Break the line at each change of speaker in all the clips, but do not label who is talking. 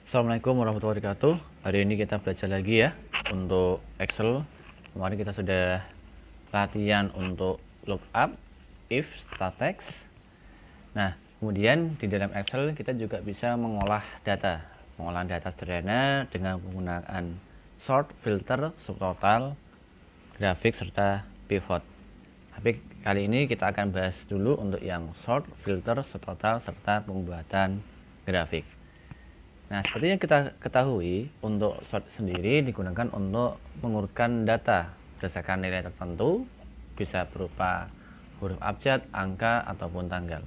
Assalamualaikum warahmatullahi wabarakatuh. Hari ini kita belajar lagi ya untuk Excel. Kemarin kita sudah latihan untuk lookup, if, statex. Nah, kemudian di dalam Excel kita juga bisa mengolah data sederhana dengan menggunakan sort, filter, subtotal, grafik, serta pivot. Tapi kali ini kita akan bahas dulu untuk yang sort, filter, subtotal, serta pembuatan grafik. Nah, seperti yang kita ketahui, untuk sort sendiri digunakan untuk mengurutkan data berdasarkan nilai tertentu, bisa berupa huruf abjad, angka, ataupun tanggal.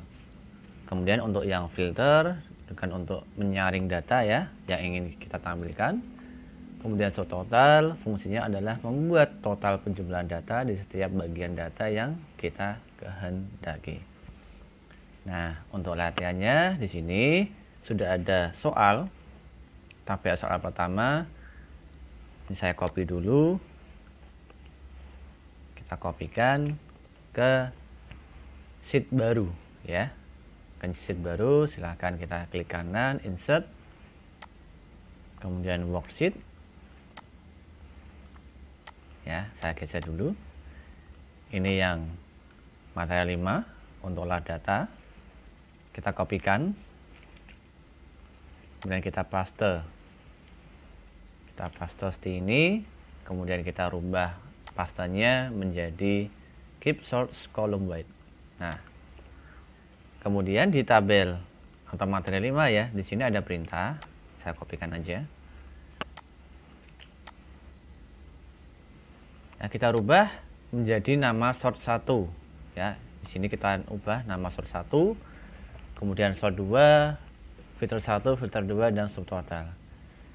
Kemudian untuk yang filter, dengan untuk menyaring data ya, yang ingin kita tampilkan. Kemudian subtotal, fungsinya adalah membuat total penjumlahan data di setiap bagian data yang kita kehendaki. Nah, untuk latihannya di sini sudah ada soal. Tabel soal pertama ini saya copy dulu, kita kopikan ke sheet baru ya, ke sheet baru. Silahkan kita klik kanan, insert, kemudian worksheet ya. Saya geser dulu, ini yang material 5 untuk olah data. Kita kopikan, kemudian kita paste seperti ini. Kemudian kita rubah pastanya menjadi keep source column white. Nah, kemudian di tabel atau material 5 ya, di sini ada perintah, saya kopikan aja. Nah, kita rubah menjadi nama sort 1 ya. Di sini kita ubah nama sort 1, kemudian sort 2, filter 1, filter 2, dan subtotal.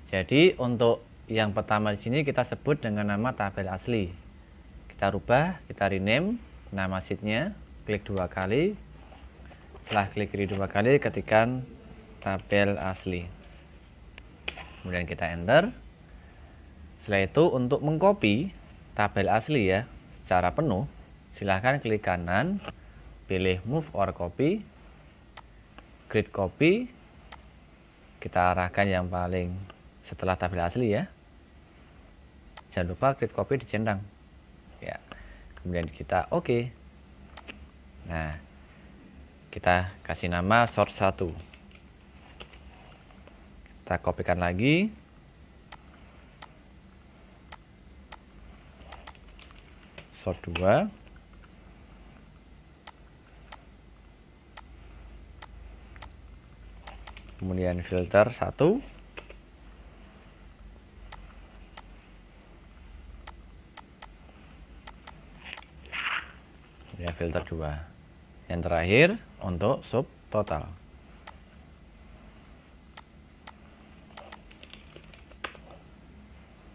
Jadi untuk yang pertama di sini kita sebut dengan nama tabel asli. Kita rubah, kita rename nama sheetnya, klik 2 kali. Setelah klik kiri 2 kali, ketikkan tabel asli. Kemudian kita enter. Setelah itu untuk mengcopy tabel asli ya secara penuh, silahkan klik kanan, pilih move or copy, create copy. Kita arahkan yang paling setelah tabel asli ya. Jangan lupa create copy dicentang ya. Kemudian kita oke. Nah, kita kasih nama sort 1. Kita kopikan lagi, sort 2, kemudian filter 1, kemudian filter 2. Yang terakhir untuk subtotal.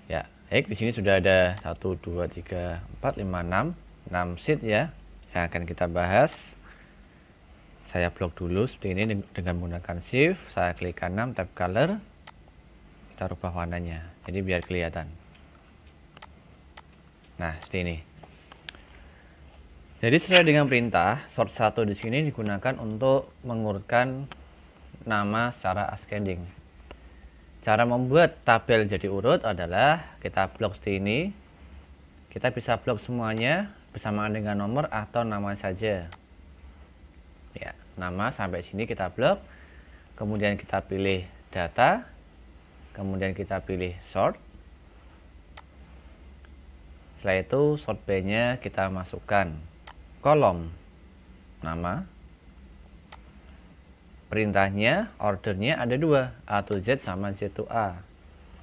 Ya, baik, di sini sudah ada 1 2 3 4 5 6 sheet ya yang akan kita bahas. Saya blok dulu seperti ini dengan menggunakan shift, saya klik kanan, tab color, kita rubah warnanya jadi biar kelihatan. Nah, seperti ini. Jadi sesuai dengan perintah, sort 1 di sini digunakan untuk mengurutkan nama secara ascending. Cara membuat tabel jadi urut adalah kita blok seperti ini. Kita bisa blok semuanya bersamaan dengan nomor atau nama saja. Ya, nama sampai sini kita blok. Kemudian kita pilih data. Kemudian kita pilih sort. Setelah itu sort by-nya kita masukkan kolom nama. Perintahnya, ordernya ada 2, A to Z sama Z to A,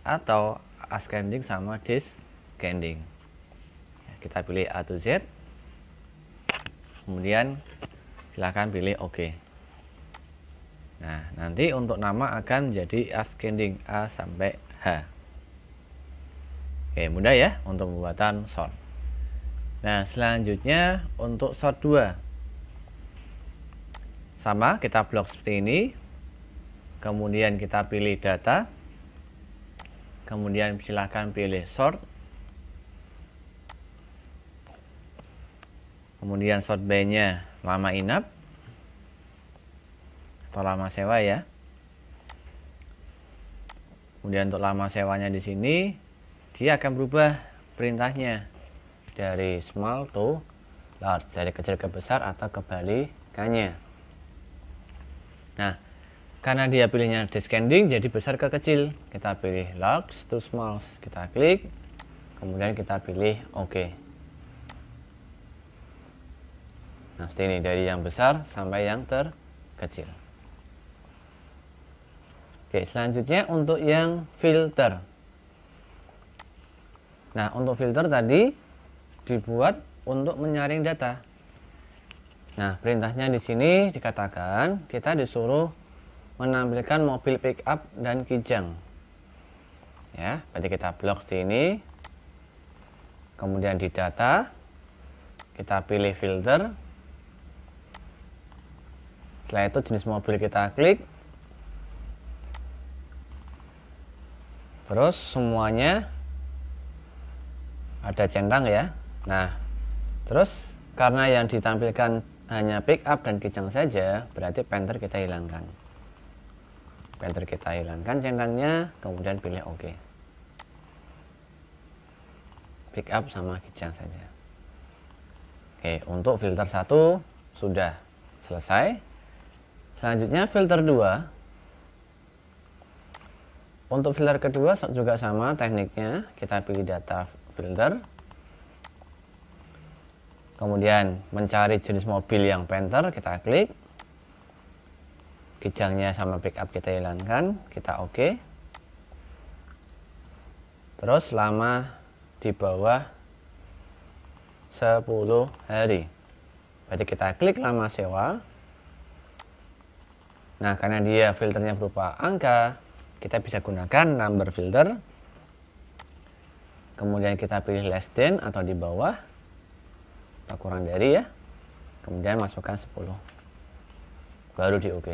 atau ascending sama descending. Kita pilih A to Z, kemudian silahkan pilih OK. Nah, nanti untuk nama akan jadi ascending A sampai H. Oke, mudah ya untuk pembuatan sort. Nah, selanjutnya untuk sort 2. Sama, kita blok seperti ini. Kemudian kita pilih data. Kemudian silahkan pilih sort. Kemudian sort by-nya lama inap atau lama sewa ya. Kemudian untuk lama sewanya di sini dia akan berubah perintahnya dari small to large, dari kecil ke besar atau kebalikannya. Nah, karena dia pilihnya descending, jadi besar ke kecil, kita pilih large to small, kita klik, kemudian kita pilih OK. Nah, seperti ini, dari yang besar sampai yang terkecil. Oke, selanjutnya untuk yang filter. Nah, untuk filter tadi dibuat untuk menyaring data. Nah, perintahnya di sini dikatakan kita disuruh menampilkan mobil pick up dan kijang. Ya, berarti kita blok sini. Kemudian di data kita pilih filter. Setelah itu jenis mobil kita klik. Terus semuanya ada centang ya. Nah, terus karena yang ditampilkan hanya pick up dan kijang saja, berarti Panther kita hilangkan. Panther kita hilangkan centangnya, kemudian pilih OK. Pick up sama kijang saja. Oke, untuk filter 1 sudah selesai. Selanjutnya filter 2. Untuk filter kedua juga sama tekniknya, kita pilih data filter, kemudian mencari jenis mobil yang Panther, kita klik, kijangnya sama pick up kita hilangkan, kita OK. Terus lama di bawah 10 hari, berarti kita klik lama sewa. Nah, karena dia filternya berupa angka, kita bisa gunakan number filter, kemudian kita pilih less than atau di bawah atau kurang dari ya, kemudian masukkan 10, baru di OK.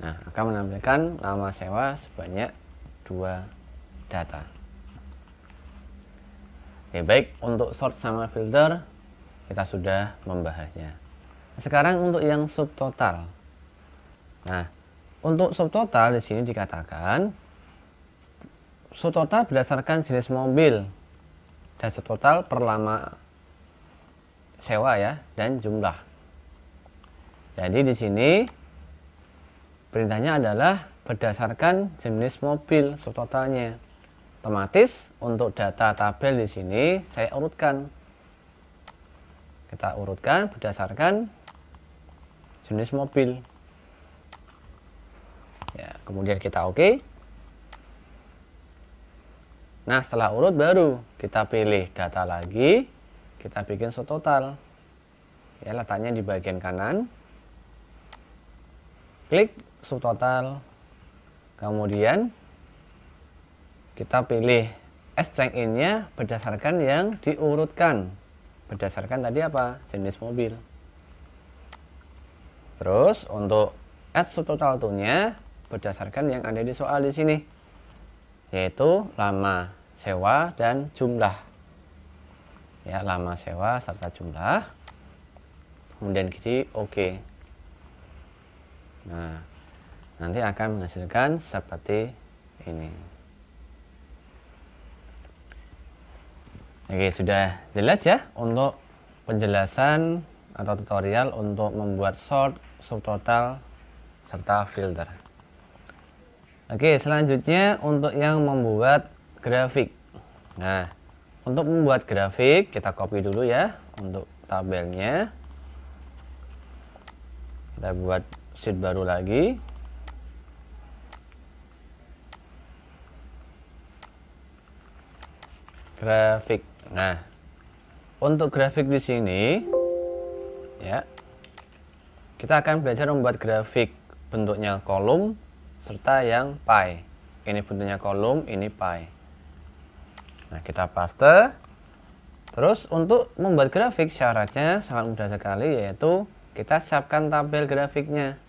Nah, akan menampilkan lama sewa sebanyak 2 data. Oke, baik, untuk sort sama filter kita sudah membahasnya. Sekarang untuk yang subtotal. Nah, untuk subtotal di sini dikatakan subtotal berdasarkan jenis mobil dan subtotal per lama sewa ya, dan jumlah. Jadi di sini perintahnya adalah berdasarkan jenis mobil subtotalnya. Otomatis untuk data tabel di sini saya urutkan. Kita urutkan berdasarkan jenis mobil. Ya, kemudian kita OK. Nah, setelah urut baru kita pilih data lagi, kita bikin subtotal. Ya, letaknya di bagian kanan. Klik subtotal. Kemudian kita pilih change in-nya berdasarkan yang diurutkan. Berdasarkan tadi apa? Jenis mobil. Terus untuk add subtotal to-nya berdasarkan yang ada di soal di sini, yaitu lama sewa dan jumlah. Ya, lama sewa serta jumlah. Kemudian di OK. Nah, nanti akan menghasilkan seperti ini. Oke, sudah jelas ya untuk penjelasan atau tutorial untuk membuat sort, subtotal, serta filter. Oke, selanjutnya untuk yang membuat grafik. Nah, untuk membuat grafik kita copy dulu ya untuk tabelnya. Kita buat sheet baru lagi. Grafik. Nah, untuk grafik di sini ya, kita akan belajar membuat grafik bentuknya kolom serta yang pie. Ini bentuknya kolom, ini pie. Nah, kita paste. Terus untuk membuat grafik syaratnya sangat mudah sekali, yaitu kita siapkan tabel grafiknya.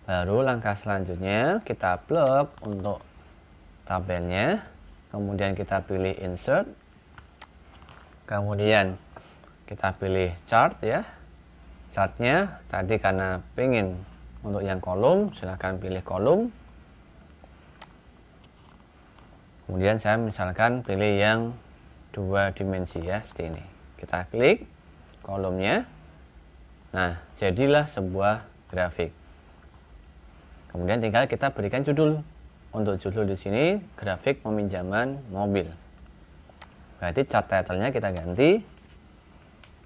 Baru langkah selanjutnya kita blok untuk tabelnya. Kemudian kita pilih insert. Kemudian kita pilih chart ya. Chartnya tadi karena pengen untuk yang kolom, silahkan pilih kolom. Kemudian saya misalkan pilih yang 2 dimensi ya, seperti ini. Kita klik kolomnya. Nah, jadilah sebuah grafik. Kemudian tinggal kita berikan judul. Untuk judul di sini grafik peminjaman mobil. Berarti chart title-nya kita ganti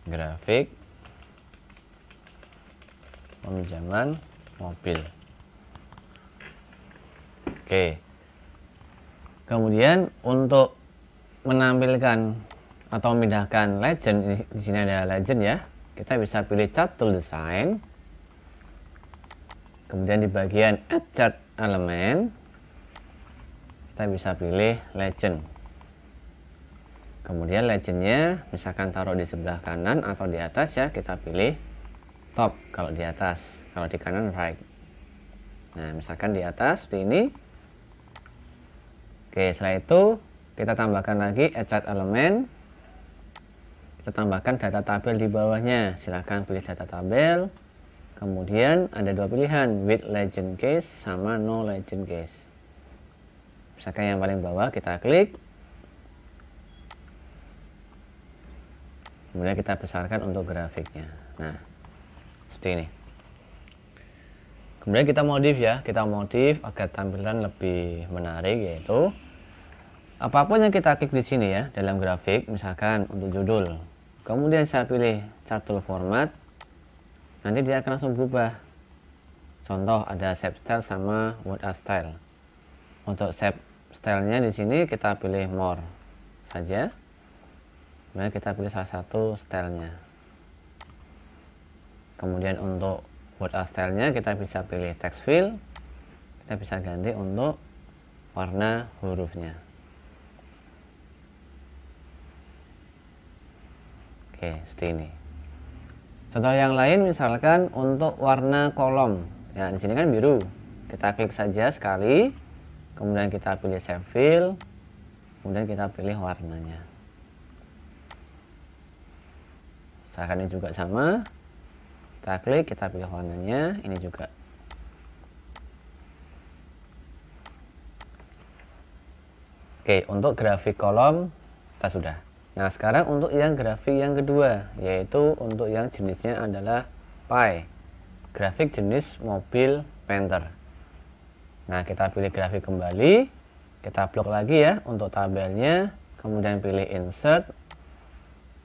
grafik peminjaman mobil. Oke. Kemudian untuk menampilkan atau memindahkan legend, di sini ada legend ya. Kita bisa pilih chart tool design. Kemudian di bagian add chart element kita bisa pilih legend. Kemudian legendnya misalkan taruh di sebelah kanan atau di atas ya, kita pilih top kalau di atas, kalau di kanan right. Nah, misalkan di atas seperti ini. Oke, setelah itu kita tambahkan lagi add chart element. Kita tambahkan data tabel di bawahnya. Silahkan pilih data tabel. Kemudian ada dua pilihan, with legend case sama no legend case. Misalkan yang paling bawah kita klik. Kemudian kita besarkan untuk grafiknya. Nah, seperti ini. Kemudian kita modif ya, kita modif agar tampilan lebih menarik, yaitu apapun yang kita klik di sini ya dalam grafik, misalkan untuk judul. Kemudian saya pilih chart tool format, nanti dia akan langsung berubah. Contoh ada shape style sama word art style. Untuk shape stylenya di sini kita pilih more saja. Kemudian kita pilih salah satu stylenya. Kemudian untuk word art stylenya kita bisa pilih text fill. Kita bisa ganti untuk warna hurufnya. Oke, seperti ini. Contoh yang lain misalkan untuk warna kolom. Ya, di sini kan biru. Kita klik saja sekali. Kemudian kita pilih shape fill. Kemudian kita pilih warnanya. Misalkan ini juga sama. Kita klik, kita pilih warnanya. Ini juga. Oke, untuk grafik kolom kita sudah. Nah, sekarang untuk yang grafik yang kedua, yaitu untuk yang jenisnya adalah pie, grafik jenis mobil Panther. Nah, kita pilih grafik kembali, kita blok lagi ya untuk tabelnya, kemudian pilih insert.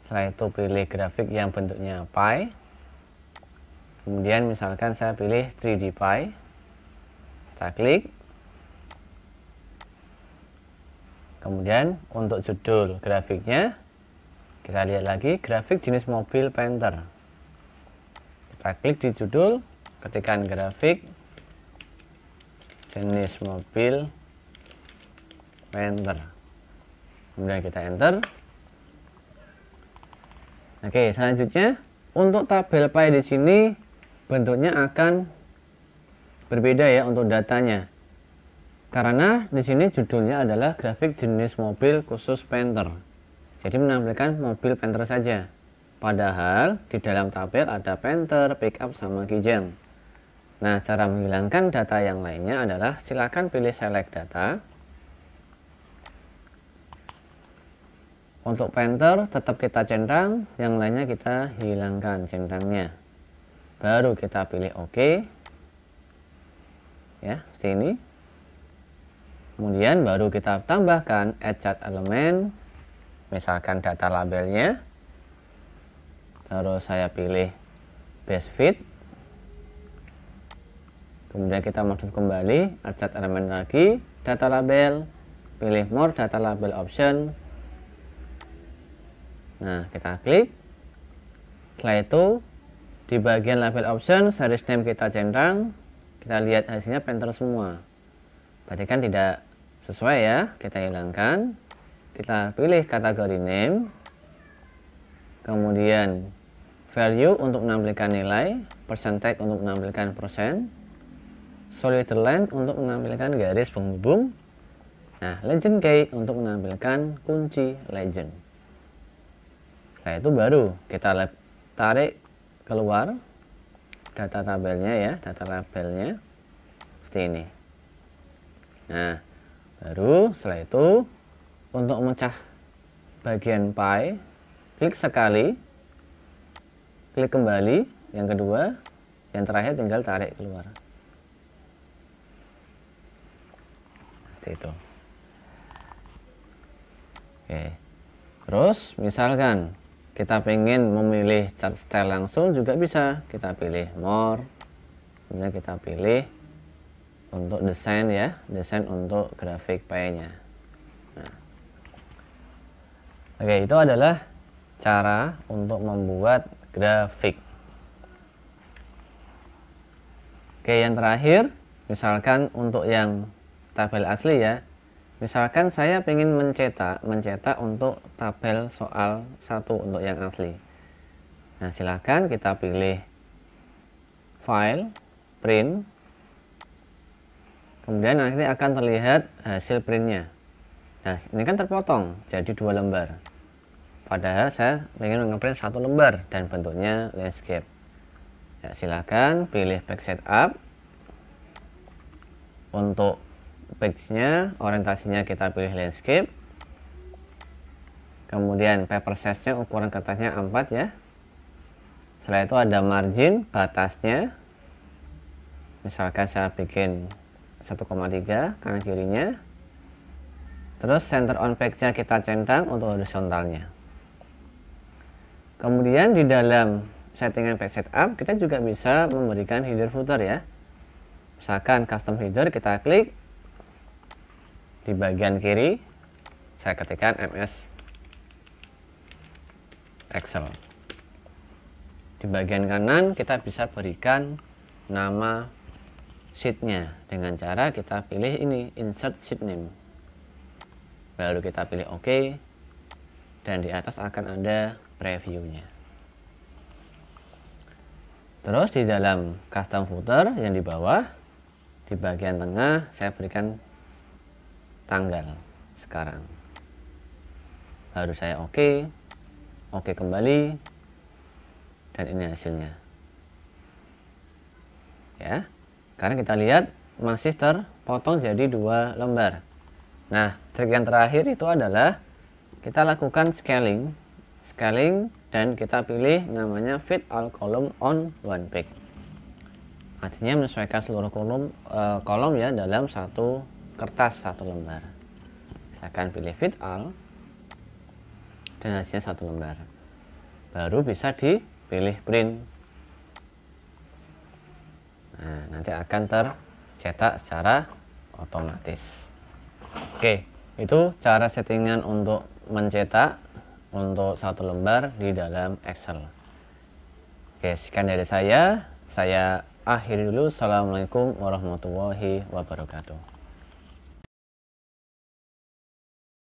Setelah itu pilih grafik yang bentuknya pie. Kemudian misalkan saya pilih 3D pie. Kita klik. Kemudian untuk judul grafiknya kita lihat lagi grafik jenis mobil Panther. Kita klik di judul, ketikkan grafik jenis mobil Panther. Kemudian kita enter. Oke, selanjutnya untuk tabel pie di sini bentuknya akan berbeda ya untuk datanya. Karena di sini judulnya adalah grafik jenis mobil khusus Panther. Jadi menampilkan mobil Panther saja. Padahal di dalam tabel ada Panther, pickup sama Kijang. Nah, cara menghilangkan data yang lainnya adalah silakan pilih select data. Untuk Panther tetap kita centang, yang lainnya kita hilangkan centangnya. Baru kita pilih OK. Ya, seperti ini. Kemudian baru kita tambahkan add chart element, misalkan data labelnya. Terus saya pilih base fit. Kemudian kita modif kembali, add chart element lagi, data label, pilih more data label option. Nah, kita klik. Setelah itu di bagian label option, series name kita centang. Kita lihat hasilnya Panther semua. Berarti kan tidak sesuai ya, kita hilangkan. Kita pilih kategori name. Kemudian value untuk menampilkan nilai, percentage untuk menampilkan persen, solid line untuk menampilkan garis penghubung. Nah, legend key untuk menampilkan kunci legend. Setelah itu baru kita tarik keluar data tabelnya ya, data labelnya seperti ini. Nah, Baru setelah itu untuk memecah bagian pie, klik sekali, klik kembali, yang kedua, yang terakhir tinggal tarik keluar. Seperti itu. Oke. Terus misalkan kita pengen memilih chart style langsung juga bisa. Kita pilih more, kemudian kita pilih untuk desain ya, desain untuk grafik pie-nya. Nah. Oke, itu adalah cara untuk membuat grafik. Oke, yang terakhir, misalkan untuk yang tabel asli ya, misalkan saya ingin mencetak untuk tabel soal 1 untuk yang asli. Nah, silahkan kita pilih file, print, kemudian nanti akan terlihat hasil printnya. Nah, ini kan terpotong jadi 2 lembar, padahal saya ingin ngeprint 1 lembar dan bentuknya landscape. Ya, silahkan pilih page setup. Untuk page-nya, orientasinya kita pilih landscape. Kemudian paper size-nya, ukuran kertasnya A4 ya. Setelah itu ada margin, batasnya. Misalkan saya bikin 1,3 kanan kirinya. Terus center on page-nya kita centang untuk horizontalnya. Kemudian di dalam settingan page setup kita juga bisa memberikan header footer ya. Misalkan custom header, kita klik di bagian kiri, saya ketikkan MS Excel. Di bagian kanan kita bisa berikan nama sheetnya dengan cara kita pilih ini, insert sheet name. Baru kita pilih OK, dan di atas akan ada previewnya. Terus di dalam custom footer yang di bawah, di bagian tengah saya berikan tanggal sekarang. Baru saya OK kembali, dan ini hasilnya. Ya, karena kita lihat masih terpotong jadi 2 lembar. Nah, trik yang terakhir itu adalah kita lakukan scaling, dan kita pilih namanya fit all column on one page. Artinya menyesuaikan seluruh kolom ya dalam satu kertas 1 lembar. Silahkan pilih fit all dan hasilnya 1 lembar. Baru bisa dipilih print. Nah, nanti akan tercetak secara otomatis. Oke, itu cara settingan untuk mencetak untuk 1 lembar di dalam Excel. Oke, sekian dari saya akhiri dulu. Assalamualaikum warahmatullahi wabarakatuh.